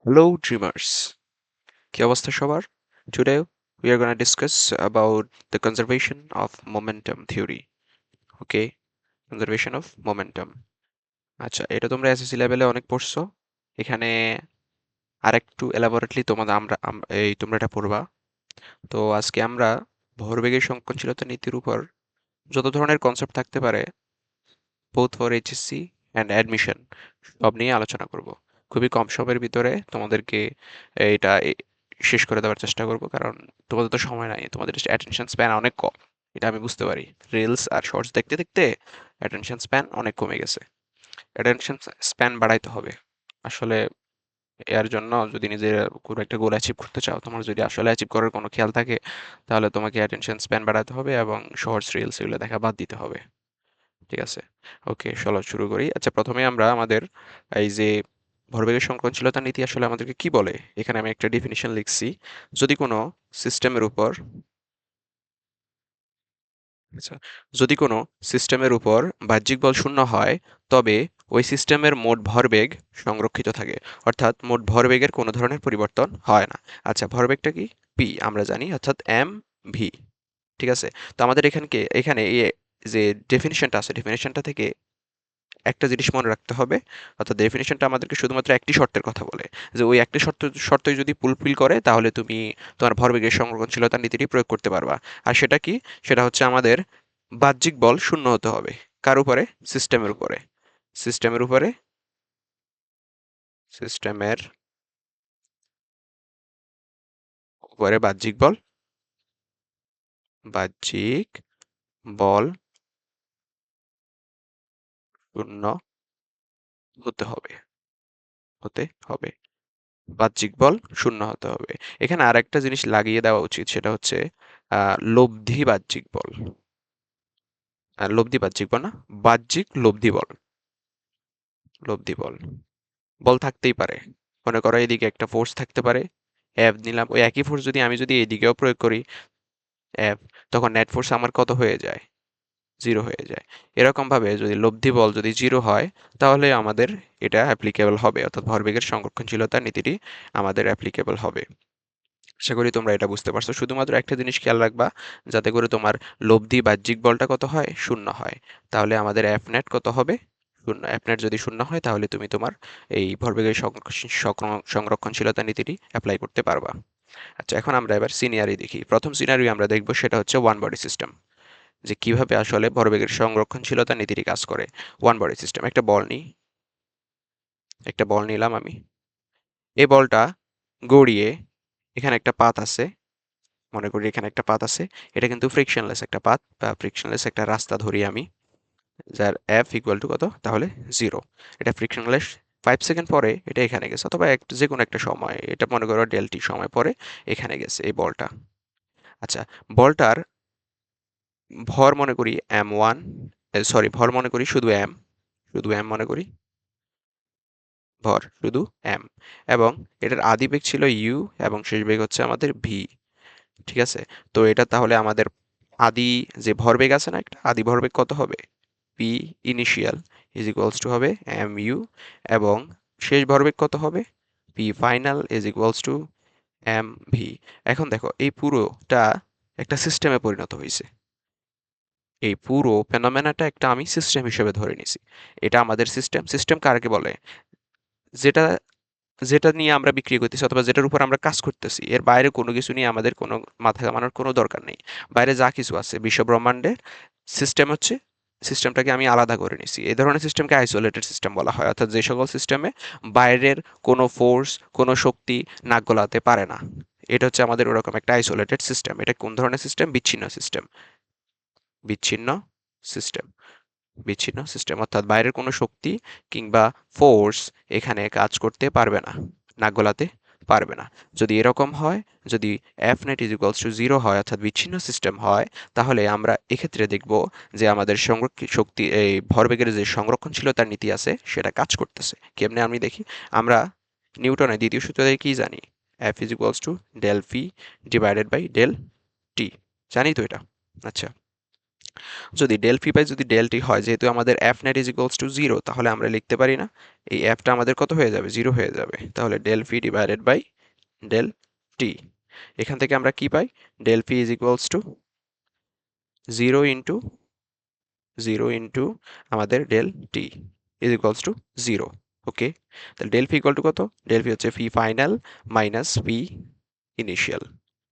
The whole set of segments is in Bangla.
Hello, dreamers. কি অবস্থা সবার? Today we are going to discuss about the conservation of momentum theory. Okay, conservation of momentum. আচ্ছা, এটা তোমরা এসএসসি লেভেলে অনেক পড়ছো। এখানে আরেকটু এলাবোরেটলি তোমাদের তোমরা এটা পড়বা। তো আজকে আমরা ভরবেগের সংকোচনশীলতা নীতির উপর যত ধরনের কনসেপ্ট থাকতে পারে both for HSC and admission সব নিয়ে আলোচনা করব। খুবই কম সময়ের ভিতরে তোমাদেরকে এটা শেষ করে দেওয়ার চেষ্টা করব, কারণ তোমাদের তো সময় নাই, তোমাদের অ্যাটেনশন স্প্যান অনেক কম। এটা আমি বুঝতে পারি, রিলস আর শর্টস দেখতে দেখতে অ্যাটেনশন স্প্যান অনেক কমে গেছে। অ্যাটেনশন স্প্যান বাড়াইতে হবে আসলে। এর জন্য যদি নিজের কোনো একটা গোল অ্যাচিভ করতে চাও, তোমার যদি আসলে অ্যাচিভ করার কোনো খেয়াল থাকে, তাহলে তোমাকে অ্যাটেনশন স্প্যান বাড়াতে হবে এবং শর্টস রিলস এগুলো দেখা বাদ দিতে হবে। ঠিক আছে, ওকে, চলো শুরু করি। আচ্ছা, প্রথমে আমরা আমাদের এই যে ভরবেগের সংকোচনশীলতা নীতি আসলে আমাদেরকে কি বলে, এখানে আমি একটা ডেফিনিশন লিখছি। যদি কোনো সিস্টেমের উপর আচ্ছা যদি কোনো সিস্টেমের উপর বাহ্যিক বল শূন্য হয়, তবে ওই সিস্টেমের মোট ভরবেগ সংরক্ষিত থাকে, অর্থাৎ মোট ভরবেগের কোনো ধরনের পরিবর্তন হয় না। আচ্ছা, ভরবেগটা কি? পি আমরা জানি, অর্থাৎ এম ভি। ঠিক আছে, তো আমাদের এখানে এই যে ডেফিনিশনটা আছে, ডেফিনিশনটা থেকে একটা জিনিস মনে রাখতে হবে, অর্থাৎ ডেফিনিশনটা আমাদেরকে শুধুমাত্র একটি শর্তের কথা বলে, যে ওই একটি শর্তই যদি ফুলফিল করে, তাহলে তুমি তোমার ভরবেগের সংরক্ষণশীলতা নীতিটি প্রয়োগ করতে পারবা। আর সেটা কি? সেটা হচ্ছে আমাদের বাহ্যিক বল শূন্য হতে হবে। কার উপরে? সিস্টেমের উপরে। সিস্টেমের উপরে সিস্টেমের উপরে বাহ্যিক বল শূন্য হতে হবে। হতে হবে বাহ্যিক বল শূন্য হতে হবে। এখানে আর একটা জিনিস লাগিয়ে দেওয়া উচিত, সেটা হচ্ছে লব্ধি বাহ্যিক বল। লব্ধি বাহ্যিক বল না, বাহ্যিক লব্ধি বল। লব্ধি বল, বল থাকতেই পারে। মনে করো এদিকে একটা ফোর্স থাকতে পারে, এফ নিলাম, ওই একই ফোর্স যদি এদিকেও প্রয়োগ করি, এফ, তখন নেট ফোর্স আমার কত হয়ে যায়? জিরো হয়ে যায়। এরকম ভাবে যদি লব্ধি বল যদি জিরো হয়, তাহলে আমাদের এটা অ্যাপ্লিকেবল হবে, অর্থাৎ ভরবেগের সংরক্ষণশীলতার নীতিটি আমাদের অ্যাপ্লিকেবল হবে। আশা করি তোমরা এটা বুঝতে পারছো। শুধুমাত্র একটা জিনিস খেয়াল রাখবা, যাতে করে তোমার লব্ধি বাহ্যিক বলটা কত হয়? শূন্য হয়। তাহলে আমাদের এফ নেট কত হবে? শূন্য। এফ নেট যদি শূন্য হয়, তাহলে তুমি তোমার এই ভরবেগের সংরক্ষণশীলতা নীতিটি অ্যাপ্লাই করতে পারবা। আচ্ছা, এখন আমরা এবার সিনারি দেখি। প্রথম সিনারি আমরা দেখব, সেটা হচ্ছে ওয়ান বডি সিস্টেম, যে কিভাবে আসলে ভরবেগের সংরক্ষণশীলতা নীতিটি কাজ করে। ওয়ান বডি সিস্টেম, একটা বল নিলাম আমি। এই বলটা গড়িয়ে এখানে একটা পাত আছে, মনে করি এখানে একটা পাত আছে। এটা কিন্তু ফ্রিকশনলেস একটা পাত বা ফ্রিকশনলেস একটা রাস্তা ধরি আমি, যার এফ ইকুয়াল টু কত? তাহলে জিরো। এটা ফ্রিকশনলেস। 5 সেকেন্ড পরে এটা এখানে গেছে, অথবা যে কোনো একটা সময়, এটা মনে করো ডেলটি সময় পরে এখানে গেছে এই বলটা। আচ্ছা, বলটার ভর মনে করি m1, সরি, ভর মনে করি শুধু এম মনে করি, ভর শুধু এম, এবং এটার আদি বেগ ছিল ইউ এবং শেষ বেগ হচ্ছে আমাদের ভি। ঠিক আছে, তো এটা তাহলে আমাদের আদি যে ভরবেগ আছে না, একটা আদি ভরবেগ কত হবে? P initial is equals to হবে এম ইউ, এবং শেষ ভরবেগ কত হবে? P final is equals to M V. এখন দেখো, এই পুরোটা একটা সিস্টেমে পরিণত হয়েছে। এই পুরো ফেনোমেনাটা একটা আমি সিস্টেম হিসেবে ধরে নিছি। এটা আমাদের সিস্টেম। সিস্টেম কাকে বলে? যেটা যেটা নিয়ে আমরা বিক্রি করতেছি, অথবা যেটার উপর আমরা কাজ করতেছি, এর বাইরে কোনো কিছু নিয়ে আমাদের কোনো মাথা ঘামানোর কোনো দরকার নেই। বাইরে যা কিছু আছে বিশ্ব ব্রহ্মাণ্ডের সিস্টেম হচ্ছে, সিস্টেমটাকে আমি আলাদা করে নিছি। এই ধরনের সিস্টেমকে আইসোলেটেড সিস্টেম বলা হয়, অর্থাৎ যে সকল সিস্টেমে বাইরের কোনো ফোর্স, কোনো শক্তি নাক গলাতে পারে না। এটা হচ্ছে আমাদের ওরকম একটা আইসোলেটেড সিস্টেম। এটা কোন ধরনের সিস্টেম? বিচ্ছিন্ন সিস্টেম। বিচ্ছিন্ন সিস্টেম। বিচ্ছিন্ন সিস্টেম, অর্থাৎ বাইরের কোনো শক্তি কিংবা ফোর্স এখানে কাজ করতে পারবে না, নাক গলাতে পারবে না। যদি এরকম হয়, যদি F net is equals two zero হয়, অর্থাৎ বিচ্ছিন্ন সিস্টেম হয়, তাহলে আমরা এক্ষেত্রে দেখব যে আমাদের শক্তি, এই ভরবেগের যে সংরক্ষণশীলতার নীতি আছে, সেটা কাজ করতেছে। কেমনে আমি দেখি। আমরা নিউটনের দ্বিতীয় সূত্র থেকে কি জানি? F is equals to del V divided by del T. জানি তো এটা? আচ্ছা, যদি ডেল ফি বাই যদি ডেল টি হয়, যেহেতু আমাদের F net is equals to 0, তাহলে আমরা লিখতে পারি না, এই এফটা আমাদের কত হয়ে যাবে, 0 হয়ে যাবে। তাহলে del phi divided by del t, এখান থেকে আমরা কি পাই, del phi is equals to 0 into 0 into আমাদের del t is equals to 0। Okay, তাহলে ডেল ফি ইকুয়াল টু কত, ডেল ফি হচ্ছে phi final minus phi initial.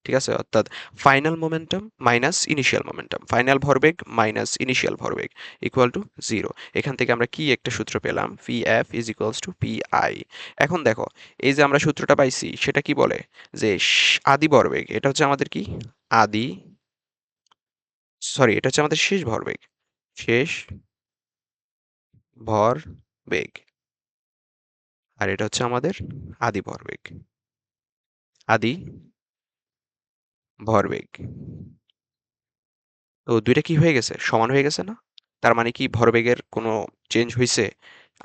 ঠিক আছে, অর্থাৎ final momentum minus initial momentum, final ভরবেগ মাইনাস ইনিশিয়াল ভরবেগ ইকুয়াল টু 0। এখান থেকে আমরা কি একটা সূত্র পেলাম, P F is equals two P I. এখন দেখো, এই যে আমরা সূত্রটা পাইছি সেটা কি বলে, যে আদি ভরবেগ, এটা হচ্ছে আমাদের কি আদি, সরি এটা হচ্ছে আমাদের শেষ ভরবেগ, শেষ ভরবেগ, আর এটা হচ্ছে আমাদের আদি ভরবেগ, আদি ভরবেগ। তো দুইটা কি হয়ে গেছে, সমান হয়ে গেছে না? তার মানে কি ভরবেগের কোনো চেঞ্জ হয়েছে?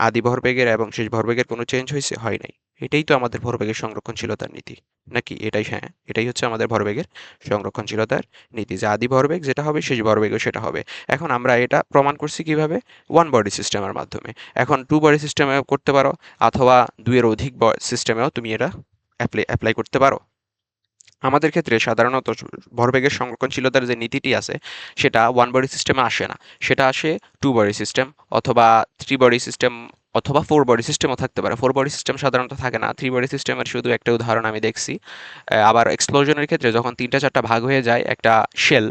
আদি ভরবেগের এবং শেষ ভরবেগের কোনো চেঞ্জ হয়েছে, হয় নাই। এটাই তো আমাদের ভরবেগের সংরক্ষণশীলতার নীতি, নাকি? এটাই, হ্যাঁ, এটাই হচ্ছে আমাদের ভরবেগের সংরক্ষণশীলতার নীতি, যে আদি ভরবেগ যেটা হবে শেষ ভরবেগও সেটা হবে। এখন আমরা এটা প্রমাণ করছি কিভাবে, ওয়ান বডি সিস্টেমের মাধ্যমে। এখন টু বডি সিস্টেমেও করতে পারো, অথবা দুইয়ের অধিক সিস্টেমেও তুমি এটা অ্যাপ্লাই করতে পারো। আমাদের ক্ষেত্রে সাধারণত ভরবেগের সংরক্ষণশীলতার যে নীতিটি আছে সেটা ওয়ান বডি সিস্টেমে আসে না, সেটা আসে টু বডি সিস্টেম অথবা থ্রি বডি সিস্টেম অথবা ফোর বডি সিস্টেমও থাকতে পারে। ফোর বডি সিস্টেম সাধারণত থাকে না, থ্রি বডি সিস্টেমের শুধু একটা উদাহরণ আমি দেখছি। আবার এক্সপ্লোশনের ক্ষেত্রে যখন তিনটা চারটা ভাগ হয়ে যায় একটা শেল,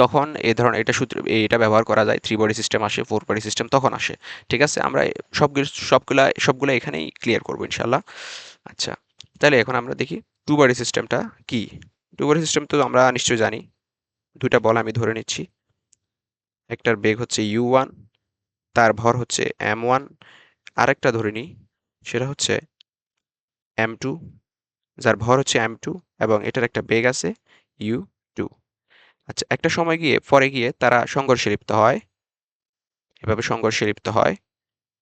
তখন এই ধরনের এটা সূত্র এটা ব্যবহার করা যায়, থ্রি বডি সিস্টেম আসে, ফোর বডি সিস্টেম তখন আসে। ঠিক আছে, আমরা সবগুলা এখানেই ক্লিয়ার করবো ইনশাল্লাহ। আচ্ছা, তাহলে এখন আমরা দেখি টু বডি সিস্টেমটা কি। টু বডি সিস্টেম তো আমরা নিশ্চয়ই জানি, দুইটা বল আমি ধরে নিচ্ছি, একটার বেগ হচ্ছে u1, তার ভর হচ্ছে m1, আরেকটা ধরে নিই, সেটা হচ্ছে m2, যার ভর হচ্ছে m2 এবং এটার একটা বেগ আছে u2। আচ্ছা, একটা সময় গিয়ে পরে গিয়ে তারা সংঘর্ষে লিপ্ত হয়, এভাবে সংঘর্ষে লিপ্ত হয়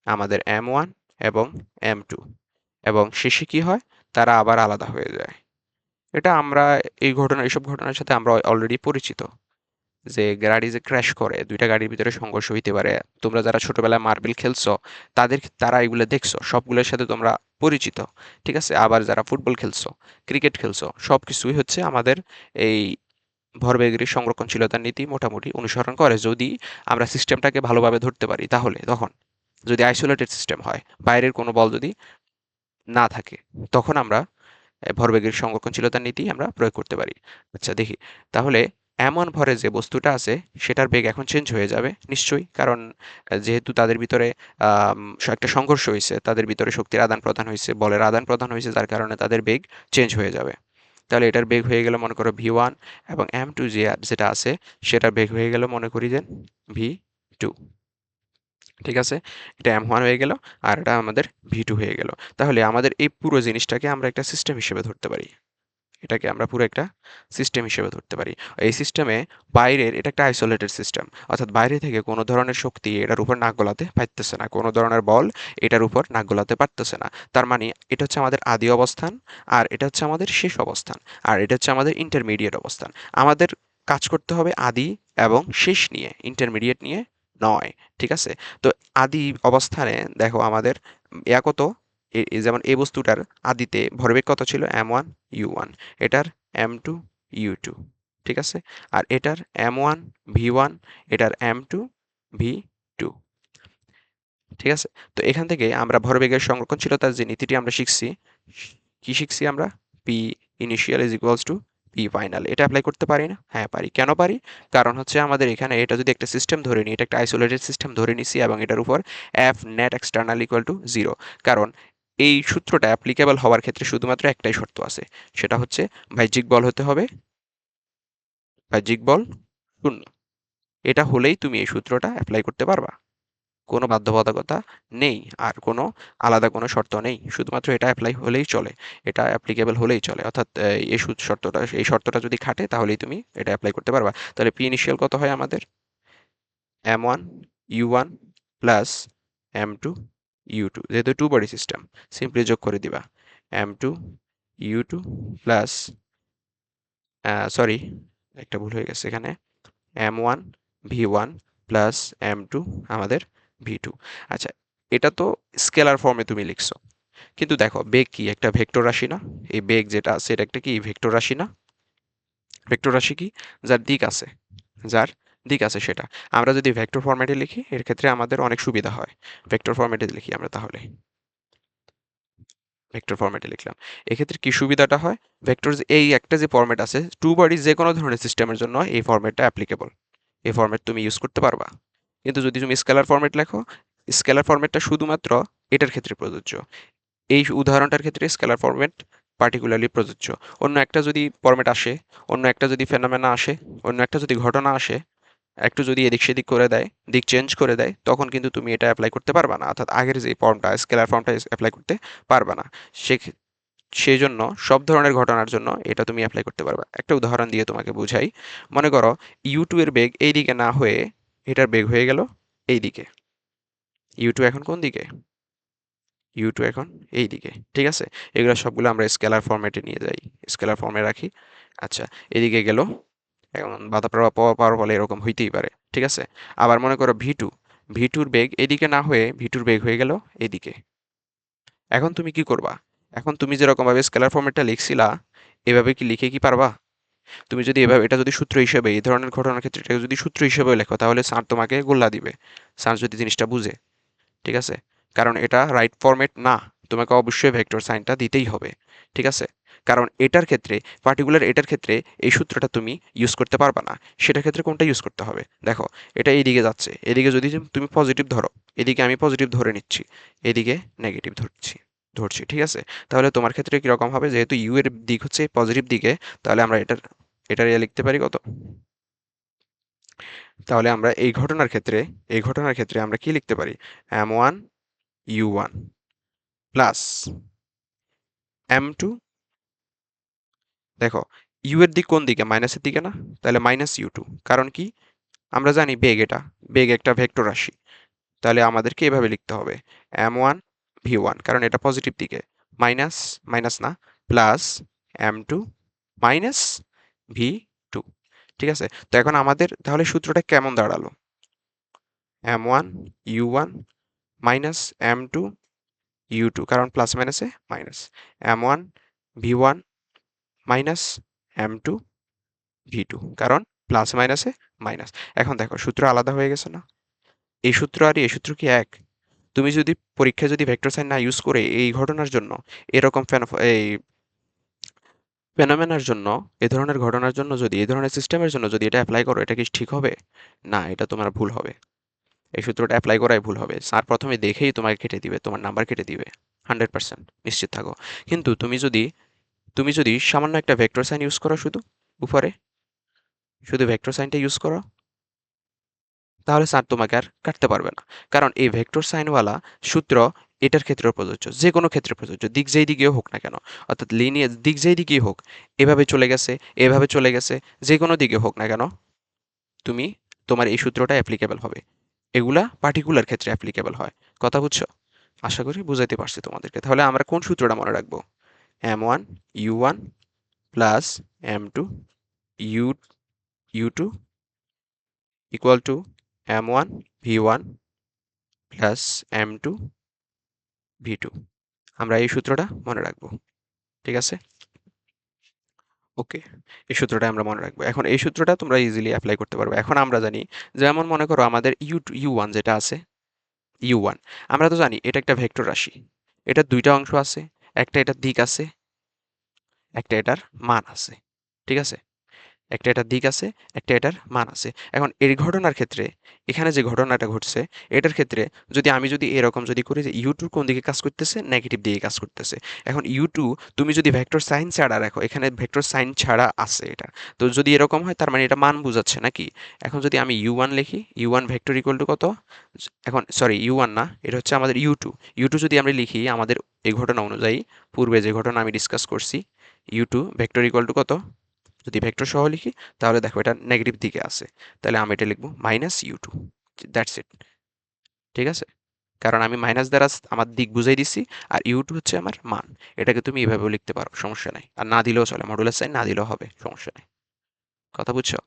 আমাদের m1 এবং m2, এবং শেষে কি হয়, তারা আবার আলাদা হয়ে যায়। এটা আমরা এইসব ঘটনার সাথে আমরা অলরেডি পরিচিত, যে গাড়ি যে ক্র্যাশ করে, দুইটা গাড়ির ভিতরে সংঘর্ষ হইতে পারে। তোমরা যারা ছোটবেলায় মার্বেল খেলছো, তারা এগুলো দেখছো, সবগুলোর সাথে তোমরা পরিচিত। ঠিক আছে, আবার যারা ফুটবল খেলছো, ক্রিকেট খেলছো, সবকিছুই হচ্ছে আমাদের এই ভরবেগের সংরক্ষণশীলতার নীতি মোটামুটি অনুসরণ করে, যদি আমরা সিস্টেমটাকে ভালোভাবে ধরতে পারি। তাহলে তখন যদি আইসোলেটেড সিস্টেম হয়, বাইরের কোনো বল যদি না থাকে, তখন আমরা ভরবেগের সংরক্ষণশীলতার নীতি আমরা প্রয়োগ করতে পারি। আচ্ছা দেখি, তাহলে এমন ভরে যে বস্তুটা আছে সেটার বেগ এখন চেঞ্জ হয়ে যাবে নিশ্চয়ই, কারণ যেহেতু তাদের ভিতরে একটা সংঘর্ষ হয়েছে, তাদের ভিতরে শক্তির আদান প্রদান হয়েছে, বলের আদান প্রদান হয়েছে, যার কারণে তাদের বেগ চেঞ্জ হয়ে যাবে। তাহলে এটার বেগ হয়ে গেল মনে করো v1, এবং m2 যেটা আছে সেটার বেগ হয়ে গেল মনে করি যে v2। ঠিক আছে, এটা m1 হয়ে গেল, আর এটা আমাদের v2 হয়ে গেল। তাহলে আমাদের এই পুরো জিনিসটাকে আমরা একটা সিস্টেম হিসেবে ধরতে পারি, এটাকে আমরা পুরো একটা সিস্টেম হিসেবে ধরতে পারি। এই সিস্টেমে বাইরের, এটা একটা আইসোলেটেড সিস্টেম, অর্থাৎ বাইরে থেকে কোনো ধরনের শক্তি এটার উপর নাক গলাতে পারতেছে না, কোনো ধরনের বল এটার উপর নাক গলাতে পারতেছে না। তার মানে এটা হচ্ছে আমাদের আদি অবস্থান, আর এটা হচ্ছে আমাদের শেষ অবস্থান, আর এটা হচ্ছে আমাদের ইন্টারমিডিয়েট অবস্থান। আমাদের কাজ করতে হবে আদি এবং শেষ নিয়ে, ইন্টারমিডিয়েট নিয়ে নয়। ঠিক আছে, তো আদি অবস্থানে দেখো আমাদের কত, যেমন এই বস্তুটার আদিতে ভরবেগ কত ছিল, m1 u1, এটার m2 u2। ঠিক আছে, আর এটার m1 v1, এটার m2 v2। ঠিক আছে, তো এখান থেকে আমরা ভরবেগের সংরক্ষণশীলতার যে নীতিটি আমরা শিখছি, কি শিখছি আমরা, P initial is equals two P final. এটা অ্যাপ্লাই করতে পারি না? হ্যাঁ পারি। কেন পারি? কারণ হচ্ছে আমাদের এখানে এটা যদি একটা সিস্টেম ধরে নিই, এটা একটা আইসোলেটেড সিস্টেম ধরে নিছি, এবং এটার উপর F net external equal to 0। কারণ এই সূত্রটা অ্যাপ্লিকেবল হওয়ার ক্ষেত্রে শুধুমাত্র একটাই শর্ত আছে, সেটা হচ্ছে বাহ্যিক বল হতে হবে, বাহ্যিক বল শূন্য। এটা হলেই তুমি এই সূত্রটা অ্যাপ্লাই করতে পারবা, কোনো বাধ্যবাধকতা নেই, আর কোনো আলাদা কোনো শর্ত নেই, শুধুমাত্র এটা অ্যাপ্লাই হলেই চলে, এটা অ্যাপ্লিকেবল হলেই চলে। অর্থাৎ এই শর্তটা যদি খাটে তাহলেই তুমি এটা অ্যাপ্লাই করতে পারবা। তাহলে পি ইনিশিয়াল কত হয় আমাদের, m1 u1 plus m2 u2, যেহেতু টু বডি সিস্টেম সিম্পলি যোগ করে দিবা, m2 u2 প্লাস, সরি একটা ভুল হয়ে গেছে এখানে, m1 v1 প্লাস m2 আমাদের v2। আচ্ছা, এটা তো স্কেলার ফর্মে তুমি লিখছো, কিন্তু দেখো বেগ কি একটা ভেক্টর রাশি না? এই বেগ যেটা আছে এটা একটা কি ভেক্টর রাশি না? ভেক্টর রাশি কি? যার দিক আছে, যার দিক আছে সেটা। আমরা যদি ভেক্টর ফরম্যাটে লিখি এর ক্ষেত্রে আমাদের অনেক সুবিধা হয়। ভেক্টর ফরম্যাটে লিখি আমরা তাহলে, ভেক্টর ফরম্যাটে লিখলাম। এক্ষেত্রে কি সুবিধাটা হয়? ভেক্টর এই একটা যে ফরম্যাট আছে টু বডি যে কোনো ধরনের সিস্টেমের জন্য এই ফরম্যাটটা অ্যাপ্লিকেবল। এই ফরম্যাট তুমি ইউজ করতে পারবা। কিন্তু যদি তুমি স্কেলার ফরম্যাট লেখো, স্কেলার ফরম্যাটটা শুধুমাত্র এটার ক্ষেত্রে প্রযোজ্য। এই উদাহরণটার ক্ষেত্রে স্কেলার ফরম্যাট পার্টিকুলারলি প্রযোজ্য। অন্য একটা যদি ফরম্যাট আসে, অন্য একটা যদি ফেনোমেনা আসে, অন্য একটা যদি ঘটনা আসে, একটু যদি এদিক সেদিক করে দেয়, দিক চেঞ্জ করে দেয়, তখন কিন্তু তুমি এটা অ্যাপ্লাই করতে পারবা না, অর্থাৎ আগের যে ফর্মটা স্কেলার ফর্মটা অ্যাপ্লাই করতে পারবা না। সে সেই জন্য সব ধরনের ঘটনার জন্য এটা তুমি অ্যাপ্লাই করতে পারবা। একটা উদাহরণ দিয়ে তোমাকে বুঝাই। মনে করো ইউ টু এর বেগ এই দিকে না হয়ে এটার বেগ হয়ে গেল এই দিকে। ইউ টু এখন কোন দিকে? ইউ টু এখন এই দিকে, ঠিক আছে? এগুলো সবগুলো আমরা স্কেলার ফরম্যাটে নিয়ে যাই, স্কেলার ফর্মে রাখি। আচ্ছা, এদিকে গেল, এখন বাধা প্রভাব পাওয়ার ফলে এরকম হইতেই পারে, ঠিক আছে? আবার মনে করো ভি টু, ভি টুর বেগ এদিকে না হয়ে ভি টুর বেগ হয়ে গেল এদিকে। এখন তুমি কি করবা? এখন তুমি যেরকম ভাবে স্কেলার ফরম্যাটটা লিখছিলা এভাবে কি লিখে কি পারবা? তুমি যদি এভাবে এটা যদি সূত্র হিসেবে এই ধরনের ঘটনার ক্ষেত্রে এটা যদি সূত্র হিসেবে লেখো তাহলে স্যার তোমাকে গোল্লা দিবে, স্যার যদি জিনিসটা বুঝে, ঠিক আছে? কারণ এটা রাইট ফরম্যাট না, তোমাকে অবশ্যই ভেক্টর সাইনটা দিতেই হবে, ঠিক আছে? কারণ এটার ক্ষেত্রে, পার্টিকুলার এটার ক্ষেত্রে এই সূত্রটা তুমি ইউজ করতে পারবা না। সেটার ক্ষেত্রে কোনটা ইউজ করতে হবে? দেখো, এটা এইদিকে যাচ্ছে, এদিকে যদি তুমি পজিটিভ ধরো, এদিকে আমি পজিটিভ ধরে নিচ্ছি, এদিকে নেগেটিভ ধরছি, ঠিক আছে? তাহলে তোমার ক্ষেত্রে কিরকম হবে? যেহেতু ইউ এর দিক হচ্ছে পজিটিভ দিকে, তাহলে আমরা এটার লিখতে পারি কত? তাহলে আমরা এই ঘটনার ক্ষেত্রে আমরা কি লিখতে পারি? m1 u1 প্লাস m2, দেখো ইউ এর দিক কোন দিকে? মাইনাসের দিকে না? তাহলে মাইনাস ইউ টু। কারণ কি? আমরা জানি বেগ, এটা বেগ একটা ভেক্টর রাশি। তাহলে আমাদেরকে এভাবে লিখতে হবে m1 v1, কারণ এটা পজিটিভ দিকে, মাইনাস, মাইনাস না, প্লাস m2 মাইনাস v2, ঠিক আছে? তো এখন আমাদের তাহলে সূত্রটা কেমন দাঁড়ালো? m1 u1 minus m2 u2, কারণ প্লাস মাইনাসে minus, m1 v1 minus m2 v2, কারণ প্লাস মাইনাসে মাইনাস। এখন দেখো সূত্র আলাদা হয়ে গেছে না? এই সূত্র আর এই সূত্র কি এক? তুমি যদি পরীক্ষায় যদি ভেক্টর সাইন না ইউজ করে এই ঘটনার জন্য, এরকম এই ফেনোমেনার জন্য, এ ধরনের ঘটনার জন্য, যদি এই ধরনের সিস্টেমের জন্য যদি এটা অ্যাপ্লাই করো, এটা কি ঠিক হবে? না, এটা তোমার ভুল হবে। এই সূত্রটা অ্যাপ্লাই করাই ভুল হবে। স্যার প্রথমে দেখেই তোমাকে কেটে দিবে, তোমার নাম্বার কেটে দিবে, 100% নিশ্চিত থাকো। কিন্তু তুমি যদি সামান্য একটা ভেক্টর সাইন ইউজ করো, শুধু উপরে শুধু ভেক্টর সাইনটা ইউজ করো, তাহলে স্যার তোমাকে আর কাটতে পারবে না। কারণ এই ভেক্টর সাইনওয়ালা সূত্র এটার ক্ষেত্রেও প্রযোজ্য, যে কোনো ক্ষেত্রে প্রযোজ্য, দিক যেই দিকেও হোক না কেন, অর্থাৎ লিনিয়ার দিক যেই দিকেই হোক, এভাবে চলে গেছে, এভাবে চলে গেছে, যে কোনো দিকে হোক না কেন, তুমি তোমার এই সূত্রটা অ্যাপ্লিকেবল হবে। এগুলা পার্টিকুলার ক্ষেত্রে অ্যাপ্লিকেবল হয়। কথা বুঝছো? আশা করি বুঝাইতে পারছি তোমাদেরকে। তাহলে আমরা কোন সূত্রটা মনে রাখবো? m1 u1 plus m2 u u2 equal to m1 v1 plus m2 v2। আমরা এই সূত্রটা মনে রাখবো, ঠিক আছে? ওকে, এই সূত্রটা আমরা মনে রাখবো। এখন এই সূত্রটা তোমরা ইজিলি অ্যাপ্লাই করতে পারবে। এখন আমরা জানি, যেমন মনে করো আমাদের u1 যেটা আছে, u1 আমরা তো জানি এটা একটা ভেক্টর রাশি। এটার দুইটা অংশ আছে, একটা এটার দিক আছে, একটা এটার মান আছে, ঠিক আছে? একটা এটার দিক আছে, একটা এটার মান আছে। এখন এই ঘটনার ক্ষেত্রে, এখানে যে ঘটনাটা ঘটছে, এটার ক্ষেত্রে আমি যদি এরকম যদি করি যে ইউ টু কোন দিকে কাজ করতেছে? নেগেটিভ দিকে কাজ করতেছে। এখন ইউ টু তুমি যদি ভেক্টর সাইন ছাড়া রাখো, এখানে ভেক্টর সাইন ছাড়া আছে এটা, তো যদি এরকম হয় তার মানে এটা মান বোঝাচ্ছে নাকি? এখন যদি আমি ইউ1 লিখি, ইউ1 ভেক্টর ইকুয়াল টু কত? এখন সরি, ইউ1 না, এটা হচ্ছে আমাদের ইউ2। ইউ2 যদি আমরা লিখি আমাদের এই ঘটনা অনুযায়ী, পূর্বে যে ঘটনা আমি ডিসকাস করছি, ইউ2 ভেক্টর ইকুয়াল টু কত? যদি ভেক্টর সহ লিখি তাহলে দেখো এটা নেগেটিভ দিকে আছে, তাহলে আমি এটা লিখবো মাইনাস ইউ2। দ্যাটস ইট, ঠিক আছে? কারণ আমি মাইনাস দ্বারা আমার দিক বুঝাই দিচ্ছি, আর ইউ2 হচ্ছে আমার মান। এটাকে তুমি এভাবেও লিখতে পারো, সমস্যা নাই। আর না দিলেও চলে, মডুলাস সাইন না দিলেও হবে, সমস্যা নেই। কথা বুঝছো?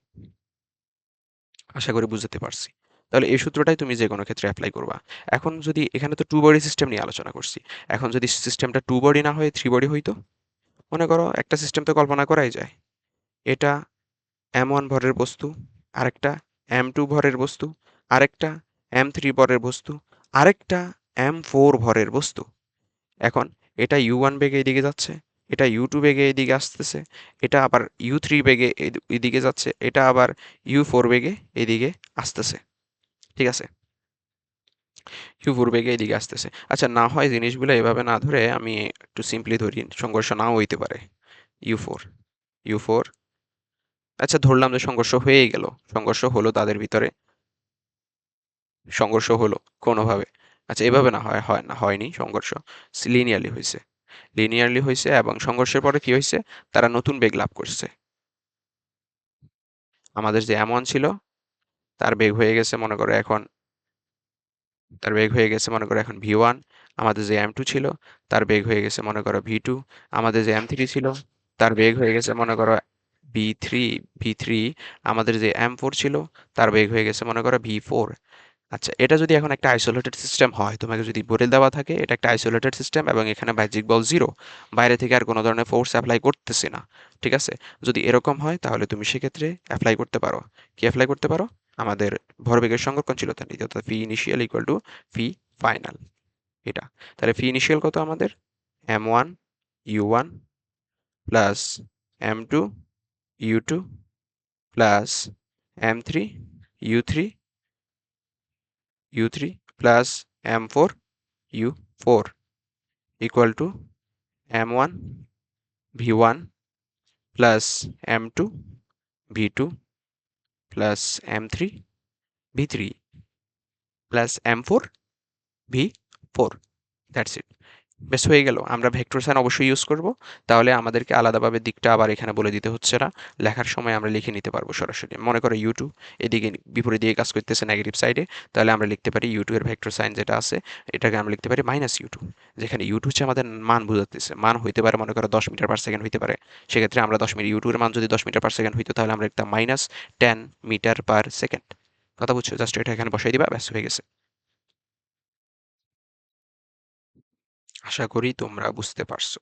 আশা করি বুঝতে পারছি। তাহলে এই সূত্রটাই তুমি যে কোনো ক্ষেত্রে এপ্লাই করবা। এখন যদি এখানে তো টু বডি সিস্টেম নিয়ে আলোচনা করছি, এখন যদি সিস্টেমটা টু বডি না হয়ে থ্রি বডি হইতো, মনে করো একটা সিস্টেম তো কল্পনা করাই যায়, এটা M1 ভরের বস্তু, আরেকটা M2 ভরের বস্তু, আরেকটা M3 ভরের বস্তু, আরেকটা M4 ভরের বস্তু। এখন এটা U1 বেগে এদিকে যাচ্ছে, এটা U2 বেগে এদিকে আসতেছে, এটা আবার U3 বেগে এদিকে যাচ্ছে, এটা আবার U4 বেগে এদিকে আসতেছে। ঠিক আছে, U4 বেগে এদিকে আসতেছে। আচ্ছা, না হয় জিনিসগুলো এভাবে না ধরে আমি একটু সিম্পলি ধরি, সংঘর্ষ নাও হইতে পারে। U4, U4, আচ্ছা ধরলাম যে সংঘর্ষ হয়েই গেল, সংঘর্ষ হলো তাদের ভিতরে, সংঘর্ষ হলো কোনোভাবে। আচ্ছা এভাবে না হয়, হয় না, হয়নি সংঘর্ষ, লিনিয়ারলি হয়েছে, লিনিয়ারলি হয়েছে, এবং সংঘর্ষের পরে কি হয়েছে, তারা নতুন বেগ লাভ করছে। আমাদের যে M1 ছিল তার বেগ হয়ে গেছে মনে করো এখন, তার বেগ হয়ে গেছে মনে করো এখন V1। আমাদের যে M2 ছিল তার বেগ হয়ে গেছে মনে করো V2। আমাদের যে M3 ছিল তার বেগ হয়ে গেছে মনে করো V3, V3। আমাদের যে M4 ছিল তার বেগ হয়ে গেছে মনে করো V4। আচ্ছা, এটা যদি এখন একটা আইসোলেটেড সিস্টেম হয়, তোমাকে যদি বলে দেওয়া থাকে এটা একটা আইসোলেটেড সিস্টেম এবং এখানে বাহ্যিক বল জিরো, বাইরে থেকে আর কোনো ধরনের ফোর্স অ্যাপ্লাই করতেছে না, ঠিক আছে, যদি এরকম হয় তাহলে তুমি সেক্ষেত্রে অ্যাপ্লাই করতে পারো, কি অ্যাপ্লাই করতে পারো, আমাদের ভরবেগের সংরক্ষণশীলতা নীতি, অর্থাৎ phi initial equal to phi final. এটা তাহলে ফি ইনিশিয়াল কত আমাদের, M1 U1 plus M2 U2 plus M3 U3 U3 plus M4 U4 equal to M1 V1 plus M2 V2 plus M3 V3 plus M4 V4, that's it. বেশ হয়ে গেল। আমরা ভেক্টর সাইন অবশ্যই ইউজ করব, তাহলে আমাদেরকে আলাদাভাবে দিকটা আবার এখানে বলে দিতে হচ্ছে না, লেখার সময় আমরা লিখে নিতে পারবো সরাসরি। মনে করো U2 এদিকে বিপরীত দিকে কাজ করতেছে নেগেটিভ সাইডে, তাহলে আমরা লিখতে পারি U2 এর ভেক্টর সাইন যেটা আছে এটাকে আমরা লিখতে পারি মাইনাস U2, যেখানে U2 হচ্ছে আমাদের মান বোঝাতেছে, মান হইতে পারে মনে করো 10 মিটার পার সেকেন্ড হইতে পারে, সেক্ষেত্রে আমরা 10 মিটার, U2 এর মান যদি 10 মিটার পার সেকেন্ড হইতো তাহলে আমরা লিখতাম মাইনাস 10 মিটার পার সেকেন্ড। কথা বুঝছো, জাস্ট এটা এখানে বসাই দিবা, ব্যাস হয়ে গেছে। আশা করি তোমরা বুঝতে পারছো।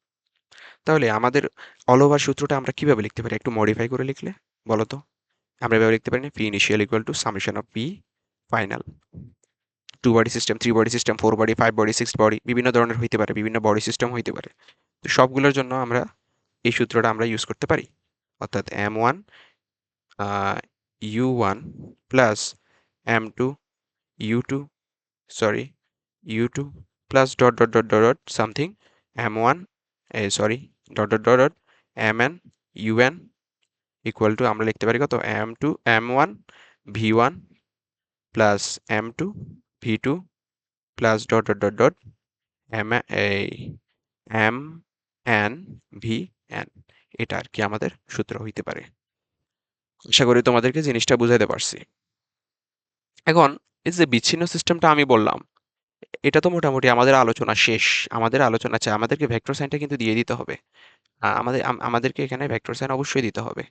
তাহলে আমাদের অল ওভার সূত্রটা আমরা কিভাবে লিখতে পারি, একটু মডিফাই করে লিখলে বলো তো। আমরা এভাবে লিখতে পারি না, P initial equal to summation of P final. Two body system, three body system, four body, five body, six body, বিভিন্ন ধরনের হইতে পারে, বিভিন্ন বডি সিস্টেম হইতে পারে। তো সবগুলোর জন্য আমরা এই সূত্রটা আমরা ইউজ করতে পারি, অর্থাৎ M1 U1 plus M2 U2, sorry U2 plus dot dot dot dot dot something M1, sorry, dot dot dot dot Mn UN equal to আমরা লিখতে পারি কত, M2 M1 V1 plus M2 V2 plus dot dot dot dot M এই MN VN, এটা আর কি আমাদের সূত্র হইতে পারে। আশা করি তোমাদেরকে জিনিসটা বুঝাইতে পারছি। এখন এই যে বিচ্ছিন্ন সিস্টেমটা আমি বললাম, এটা তো মোটামুটি আমাদের আলোচনা শেষ। আমাদের আলোচনা আছে, আমাদেরকে ভেক্টর সাইনটা কিন্তু দিয়ে দিতে হবে। আমাদেরকে এখানে ভেক্টর সাইন অবশ্যই দিতে হবে,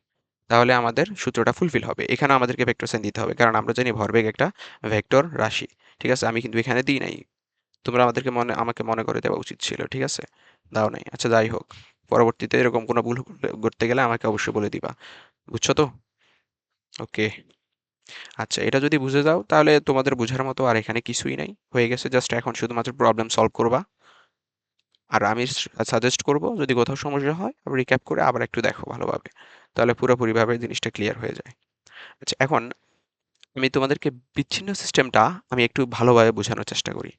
তাহলে আমাদের সূত্রটা ফুলফিল হবে। এখানে আমাদেরকে ভেক্টর সাইন দিতে হবে, কারণ আমরা জানি ভরবেগ একটা ভেক্টর রাশি। ঠিক আছে, আমি কিন্তু এখানে দিই নাই, তোমরা আমাকে মনে করে দেওয়া উচিত ছিল, ঠিক আছে, দাও নাই। আচ্ছা যাই হোক, পরবর্তীতে এরকম কোনো ভুল করতে গেলে আমাকে অবশ্যই বলে দিবা, বুঝছো তো? ওকে। আচ্ছা, এটা যদি বুঝে যাও তাহলে তোমাদের বোঝার মতো আর এখানে কিছুই নাই, হয়ে গেছে। জাস্ট এখন শুধুমাত্র প্রবলেম সলভ করবা। আর আমি সাজেস্ট করব যদি কোথাও সমস্যা হয় রিক্যাপ করে আবার একটু দেখো ভালোভাবে, তাহলে পুরোপুরিভাবে জিনিসটা ক্লিয়ার হয়ে যায়। আচ্ছা, এখন আমি তোমাদেরকে বিচ্ছিন্ন সিস্টেমটা আমি একটু ভালোভাবে বোঝানোর চেষ্টা করি।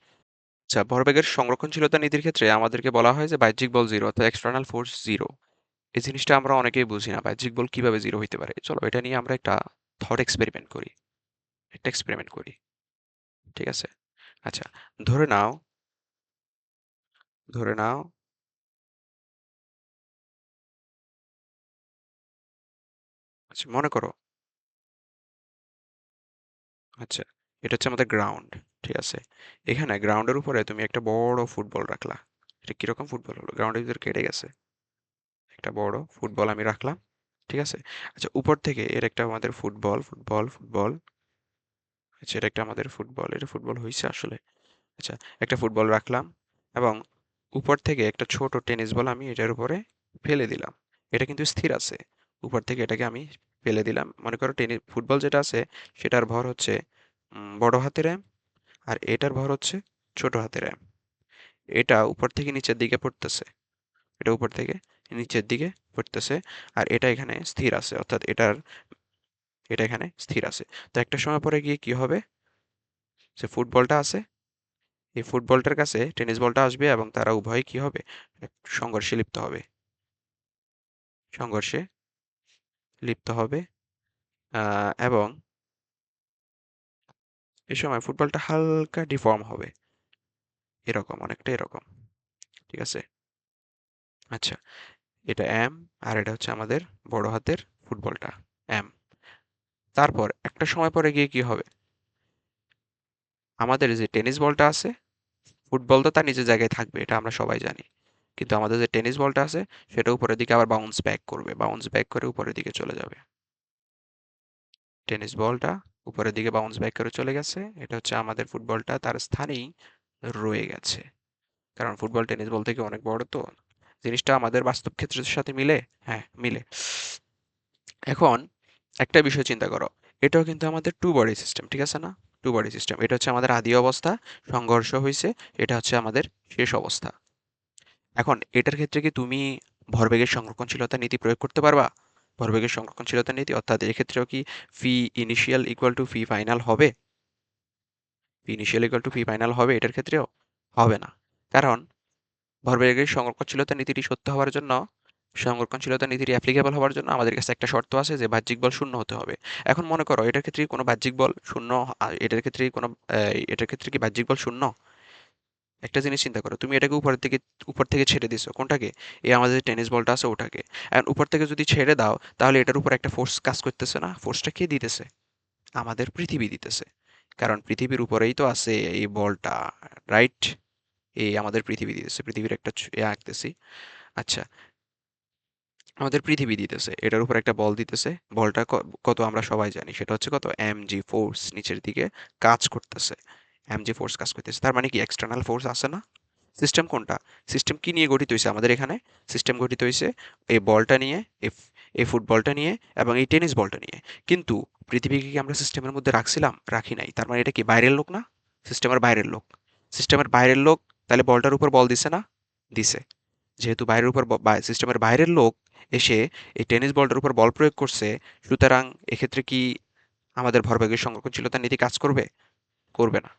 আচ্ছা, ভরবেগের সংরক্ষণশীলতা নীতির ক্ষেত্রে আমাদেরকে বলা হয় যে বাহ্যিক বল জিরো, অর্থাৎ এক্সটার্নাল ফোর্স জিরো। এই জিনিসটা আমরা অনেকেই বুঝি না, বাহ্যিক বল কিভাবে জিরো হইতে পারে। চলো এটা নিয়ে আমরা একটা থট এক্সপেরিমেন্ট করি, একটা এক্সপেরিমেন্ট করি, ঠিক আছে। আচ্ছা, ধরে নাও, ধরে নাও, আচ্ছা মনে করো, আচ্ছা এটা হচ্ছে আমাদের গ্রাউন্ড, ঠিক আছে। এখানে গ্রাউন্ডের উপরে তুমি একটা বড় ফুটবল রাখলা, এটা কিরকম ফুটবল হলো, গ্রাউন্ডের ভিতরে কেটে গেছে, একটা বড় ফুটবল আমি রাখলাম, ঠিক আছে। আচ্ছা, উপর থেকে এর একটা আমাদের ফুটবল ফুটবল ফুটবল আচ্ছা, এটা একটা আমাদের ফুটবল, এটা ফুটবল হয়েছে আসলে। আচ্ছা, একটা ফুটবল রাখলাম এবং উপর থেকে একটা ছোট টেনিস বল আমি এটার উপরে ফেলে দিলাম। এটা কিন্তু স্থির আছে। উপর থেকে এটাকে আমি ফেলে দিলাম। মনে করো টেনিস ফুটবল যেটা আছে সেটার ভর হচ্ছে বড় হাতের এম, আর এটার ভর হচ্ছে ছোট হাতের এম। এটা উপর থেকে নিচের দিকে পড়তেছে, এটা উপর থেকে নিচের দিকে পড়তেছে, আর এটা এখানে স্থির আছে, অর্থাৎ এটা এখানে স্থির আছে। তো একটা সময় পরে গিয়ে কি হবে, যে ফুটবলটা আছে এই ফুটবলটার কাছে টেনিস বলটা আসবে এবং তারা উভয় কি হবে, এক সংঘর্ষে লিপ্ত হবে, সংঘর্ষে লিপ্ত হবে। এবং এ সময় ফুটবলটা হালকা ডিফর্ম হবে, এরকম, অনেকটা এরকম। ঠিক আছে? আচ্ছা, এটা এম, আর এটা হচ্ছে আমাদের বড় হাতের ফুটবলটা, এম। তারপর একটা সময় পরে গিয়ে কি হবে, আমাদের যে টেনিস বলটা আছে, ফুটবল তো তার নিজের জায়গায় থাকবে, এটা আমরা সবাই জানি। কিন্তু আমাদের যে টেনিস বলটা আছে সেটা উপরের দিকে আবার বাউন্স ব্যাক করবে, বাউন্স ব্যাক করে উপরের দিকে চলে যাবে। টেনিস বলটা উপরের দিকে বাউন্স ব্যাক করে চলে গেছে, এটা হচ্ছে আমাদের ফুটবলটা তার স্থানেই রয়ে গেছে। কারণ ফুটবল টেনিস বল থেকে অনেক বড়, তো জিনিসটা আমাদের বাস্তব ক্ষেত্রের সাথে মিলে। হ্যাঁ, মিলে। এখন একটা বিষয় চিন্তা করো, এটাও কিন্তু আমাদের টু বডি সিস্টেম, ঠিক আছে না? টু বডি সিস্টেম, এটা হচ্ছে আমাদের আদি অবস্থা, সংঘর্ষ হয়েছে, এটা হচ্ছে আমাদের শেষ অবস্থা। এখন এটার ক্ষেত্রে কি তুমি ভরবেগের সংরক্ষণশীলতা নীতি প্রয়োগ করতে পারবা? ভরবেগের সংরক্ষণশীলতা নীতি, অর্থাৎ এক্ষেত্রেও কি phi initial equal to phi final হবে? Phi initial equal to phi final হবে এটার ক্ষেত্রেও? হবে না। কারণ ভরবেগের সংরক্ষণশীলতা নীতিটি সত্য হওয়ার জন্য, সংরক্ষণশীলতা নীতিটি অ্যাপ্লিকেবল হওয়ার জন্য আমাদের কাছে একটা শর্ত আছে যে বাহ্যিক বল শূন্য হতে হবে। এখন মনে করো এটার ক্ষেত্রে কি কোনো বাহ্যিক বল শূন্য, এটার ক্ষেত্রে কি কোনো এটার ক্ষেত্রে কি বাহ্যিক বল শূন্য? একটা জিনিস চিন্তা করো, তুমি এটাকে উপর থেকে ছেড়ে দিছো কোনটাকে, এই আমাদের যে টেনিস বলটা আছে ওটাকে। এখন উপর থেকে যদি ছেড়ে দাও তাহলে এটার উপর একটা ফোর্স কাজ করতেছে না? ফোর্সটা কে দিতেছে? আমাদের পৃথিবী দিতেছে। কারণ পৃথিবীর উপরেই তো আছে এই বলটা, রাইট? এই আমাদের পৃথিবী দিতেছে, পৃথিবীর একটা আঁকতেছি। আচ্ছা, আমাদের পৃথিবী দিতেছে, এটার উপর একটা বল দিতেছে, বলটা কত আমরা সবাই জানি, সেটা হচ্ছে কত, এম জি ফোর্স নিচের দিকে কাজ করতেছে। এম জি ফোর্স কাজ করতেছে, তার মানে কি এক্সটার্নাল ফোর্স আছে না? সিস্টেম কোনটা? সিস্টেম কি নিয়ে গঠিত হয়েছে আমাদের এখানে? সিস্টেম গঠিত হয়েছে এই বলটা নিয়ে, এই এই ফুটবলটা নিয়ে এবং এই টেনিস বলটা নিয়ে। কিন্তু পৃথিবীকে কি আমরা সিস্টেমের মধ্যে রাখছিলাম? রাখি নাই। তার মানে এটা কি বাইরের লোক না? সিস্টেমের বাইরের লোক। সিস্টেমের বাইরের লোক, তাহলে বলটার উপর বল দিছে না? দিছে। যেহেতু বাইরের উপর সিস্টেমের বাইরের লোক এসে এই টেনিস বলটার উপর বল প্রয়োগ করছে, সুতরাং এক্ষেত্রে কি আমাদের ভরবেগের সংরক্ষণশীলতার নীতি কাজ করবে? করবে না।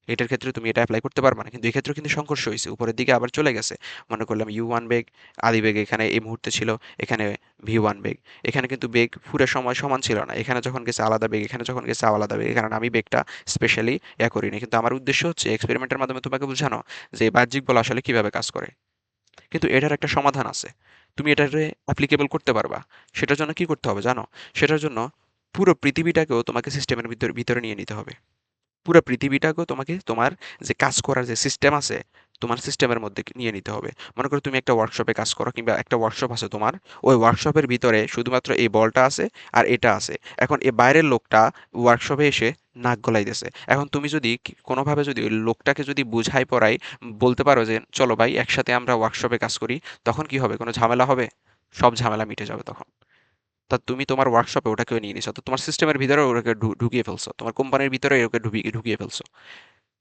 এটার ক্ষেত্রে তুমি এটা এপ্লাই করতে পারবে না। কিন্তু এক্ষেত্রেও কিন্তু সংঘর্ষ হয়েছে, উপরের দিকে আবার চলে গেছে। মনে করলাম u1 বেগ, আদি বেগ এখানে এই মুহূর্তে ছিল, এখানে v1 বেগ। এখানে কিন্তু বেগ পুরো সময় সমান ছিল না, এখানে যখন গেছে আলাদা বেগ, এখানে যখন গেছে আলাদা বেগ, কারণ আমি বেগটা স্পেশালি করিনি। কিন্তু আমার উদ্দেশ্য হচ্ছে এক্সপেরিমেন্টের মাধ্যমে তোমাকে বোঝানো যে বাহ্যিক বল আসলে কিভাবে কাজ করে। কিন্তু এটার একটা সমাধান আছে, তুমি এটারে অ্যাপ্লিকেবল করতে পারবা। সেটার জন্য কি করতে হবে জানো? সেটার জন্য পুরো পৃথিবীটাকেও তোমাকে সিস্টেমের ভিতরে নিয়ে নিতে হবে। পুরো পৃথিবীটাকেও তোমাকে তোমার যে কাজ করার যে সিস্টেম আছে, তোমার সিস্টেমের মধ্যে নিয়ে নিতে হবে। মনে করো তুমি একটা ওয়ার্কশপে কাজ করো, কিংবা একটা ওয়ার্কশপ আছে তোমার, ওই ওয়ার্কশপের ভিতরে শুধুমাত্র এই বলটা আছে আর এটা আছে। এখন এই বাইরের লোকটা ওয়ার্কশপে এসে নাক গলাইতেছে। এখন তুমি যদি কোনোভাবে যদি ওই লোকটাকে যদি বুঝাই পড়াই, বলতে পারো যে চলো ভাই একসাথে আমরা ওয়ার্কশপে কাজ করি, তখন কি হবে? কোনো ঝামেলা হবে? সব ঝামেলা মিটে যাবে তখন। তা তুমি তোমার ওয়ার্কশপে ওটাকেও নিয়ে নিছো, তো তোমার সিস্টেমের ভিতরে ওটাকে ঢুকিয়ে ফেলছো, তোমার কোম্পানির ভিতরে ওকে ঢুকিয়ে ঢুকিয়ে ফেলছো।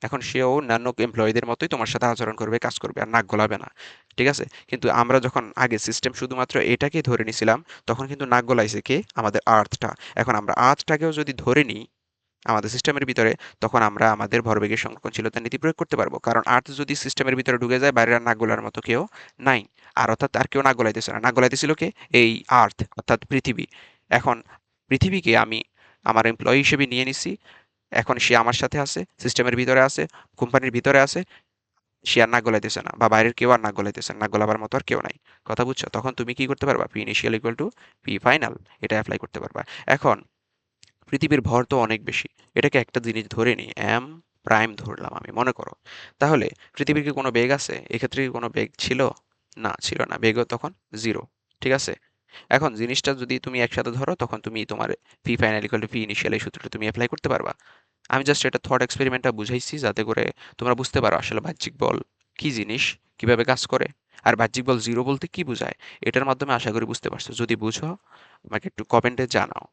এখন সেও অন্যান্য এমপ্লয়ীদের মতোই তোমার সাথে আচরণ করবে, কাজ করবে, আর নাক গলাবে না। ঠিক আছে? কিন্তু আমরা যখন আগে সিস্টেম শুধুমাত্র এটাকেই ধরে নিছিলাম, তখন কিন্তু নাক গলাইছে কে? আমাদের আর্থটা। এখন আমরা আর্থটাকেও যদি ধরে নিই আমাদের সিস্টেমের ভিতরে, তখন আমরা আমাদের ভরবেগের সংরক্ষণশীলতা নীতি প্রয়োগ করতে পারবো। কারণ আর্থ যদি সিস্টেমের ভিতরে ঢুকে যায়, বাইরে আর নাক গলার মতো কেউ নাই। আর অর্থাৎ আর কেউ নাক গলাইতেছে না, নাক গলাইতেছিল কে? এই আর্থ, অর্থাৎ পৃথিবী। এখন পৃথিবীকে আমি আমার এমপ্লয়ি হিসেবে নিয়ে নিছি। এখন সে আমার সাথে আছে, সিস্টেমের ভিতরে আছে, কোম্পানির ভিতরে আছে। সে আর নাক গলাইতেছে না, বা বাইরের কেউ আর নাক গলাইতেছে না, নাক গলাবার মতো আর কেউ নাই। কথা বুঝছো? তখন তুমি কি করতে পারবা? P initial equal two P final, এটা অ্যাপ্লাই করতে পারবা। এখন পৃথিবীর ভর তো অনেক বেশি, এটাকে একটা জিনিস ধরে নিই, এম প্রাইম ধরলাম আমি, মনে করো। তাহলে পৃথিবীর কি কোনো বেগ আছে? এক্ষেত্রে কি কোনো বেগ ছিল? না, ছিল না, বেগও তখন জিরো। ঠিক আছে? এখন জিনিসটা যদি তুমি একসাথে ধরো তখন তুমি তোমার P final equal to P initial এই সূত্রটা তুমি অ্যাপ্লাই করতে পারবা। আমি জাস্ট এটা থট এক্সপেরিমেন্টটা বুঝাইছি যাতে করে তোমরা বুঝতে পারো আসলে বাহ্যিক বল কি জিনিস, কিভাবে কাজ করে, আর বাহ্যিক বল জিরো বলতে কি বোঝায়। এটার মাধ্যমে আশা করি বুঝতে পারছো। যদি বুঝো আমাকে একটু কমেন্টে জানাও।